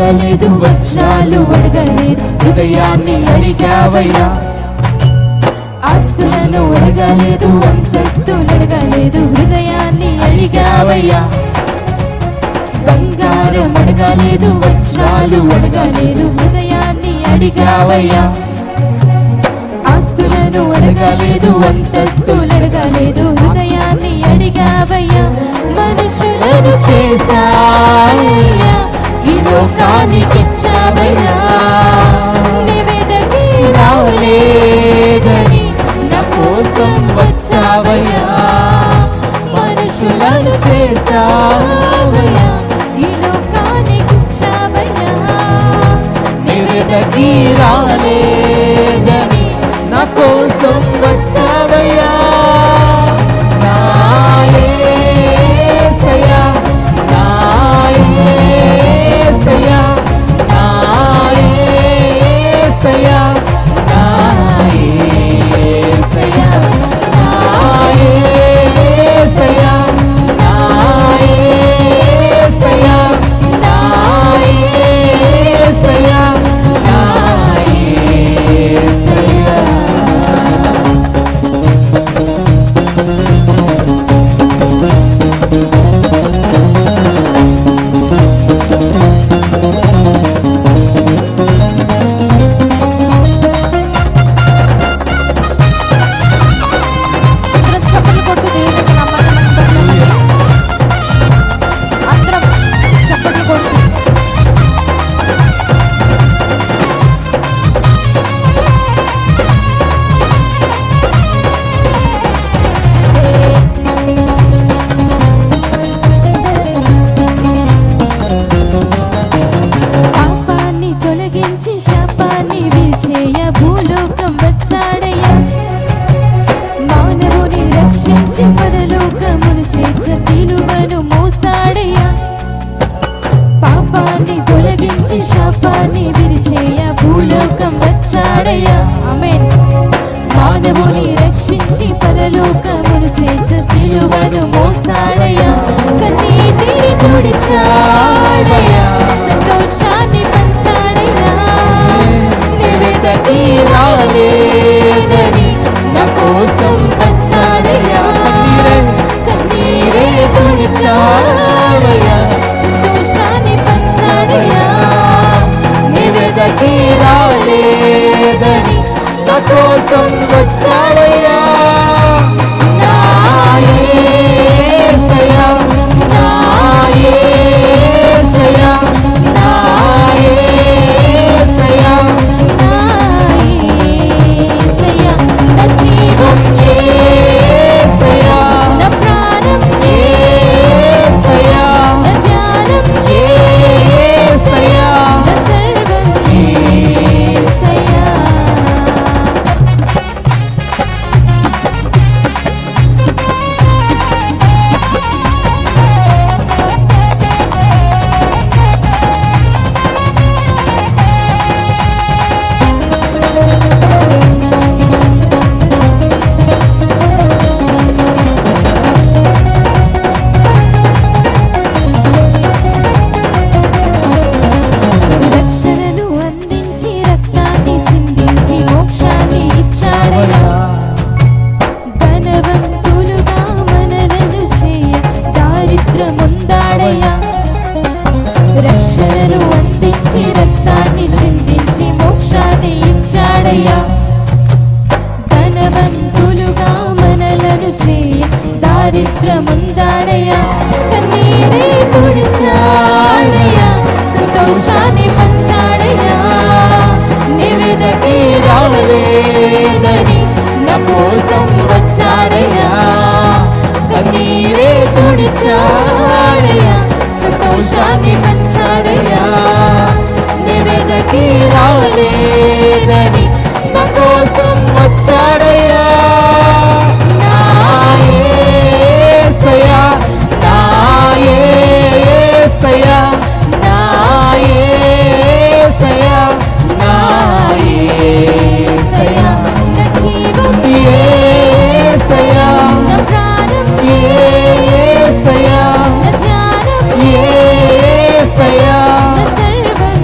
అడగలేదు, వజ్రాలు అడగలేదు, హృదయాన్ని అడిగావయ్యా. ఆస్తులను అడగలేదు, అంతస్తులు అడగలేదు, హృదయాన్ని అడిగావయ్యా. బంగారం అడగలేదు, వజ్రాలు అడగలేదు, హృదయాన్ని అడిగావయ్యా. ఆస్తులను అడగలేదు, అంతస్తులు అడగలేదు, హృదయాన్ని అడిగావయ్యా. మనుషులను చేశావయ్యా, ఈ లోకానికి ఇచ్చావయ్యా. నివేదకి రాలేదని నా కోసం వచ్చావయ్యా. మనుషులను చేశావయ్యా, ఈ లోకానికి ఇచ్చావయ్యా. నివేదకి రాలేదని నా కోసం వచ్చావయ్యా. నా యేసయ్యా, నా యేసయ్యా, నా యేసయ్యా, నా యేసయ్యా, నా యేసయ్యా, నా యేసయ్యా, నా యేసయ్యా, నా యేసయ్యా. అందరం చప్పట్లు కొడుతూ దేవునికి నమ్మకం అందరం చప్పట్లు కొడుతూ పాపాన్ని తొలగించి శాపాన్ని విరిచేయ భూలోకం వచ్చాడయ్యా. మానవుని రక్షించి పరలోకమును చేర్చ సిలువను మోసాడయ్యా. పాపాన్ని తొలగించి శాపాన్ని విరిచేయ భూలోకం వచ్చాడయ్యా. ఆమేన్. మానవుని రక్షించి పరలోకమును చేర్చ సిలువను మోసాడయ్యా. కన్నీటిని తుడిచాడయ్యా, సంతోషాన్ని పంచాడయ్యా. నివేదకి రాలేదని నా కోసం వచ్చాడయ్యా. కన్నీరే తుడిచాడయ్యా, సంతోషాన్ని పంచాడయ్యా. నివేదకి రాలేదని నా కోసం వచ్చాడయ్యా. నా యేసయ్యా, నా యేసయ్యా, నా యేసయ్యా, నా యేసయ్యా. నా జీవం యేసయ్యా, నా ప్రాణం యేసయ్యా, నా ధ్యానం యేసయ్యా, నా సర్వం యేసయ్యా. రక్షణను అందించి రక్తాన్ని చిందించి మోక్షాన్ని ఇచ్చాడయ్యా. ధనవంతులుగా మనలను చేయ దారిద్రముందాడయ్యా. రక్షణను అందించి రక్తాన్ని చిందించి మోక్షాన్ని ఇచ్చాడయ్యా. ధనవంతులుగా మనలను చేయ దారిద్రముందాడయ్యా. కన్నీరే తుడిచాడయ్యా, సంతోషాన్ని పంచాడయ్యా. నివేదకి రాలేదని నా కోసం వచ్చాడయ్యా. కన్నీరే తుడిచాడయ్యా, సంతోషాన్ని పంచాడయ్యా. నివేదకి రాలేదని నా కోసం వచ్చాడయ్యా. నా యేసయ్యా, నా యేసయ్యా, నా యేసయ్యా, నా యేసయ్యా. నా జీవం యేసయ్యా, నా ప్రాణం యేసయ్యా, నా ధ్యానం యేసయ్యా, నా సర్వం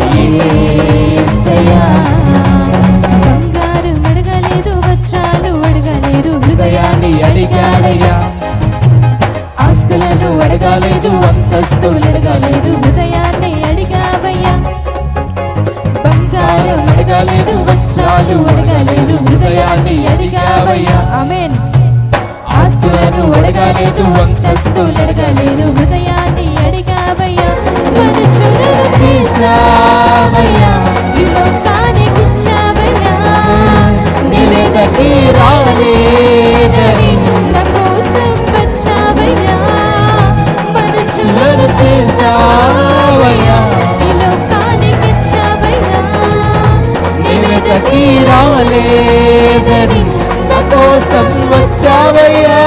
అడగలేదు, వజ్రాలు అడగలేదు, హృదయాన్ని అడిగావయ్యా. ఆమేన్. ఆస్తులను అడగలేదు, అంతస్తులు అడగలేదు, హృదయాన్ని అడిగావయ్యా. మనుషులను చేసావయ్యా, ఈ లోకానికి ఇచ్చావయ్యా. నివేదకి రాలేదని నా కోసం వచ్చావయ్యా. మనుషులను చేసావయ్యా, ఈ లోకానికి ఇచ్చావయ్యా. నివేదకి రాలేదని నా కోసం వచ్చావయ్యా.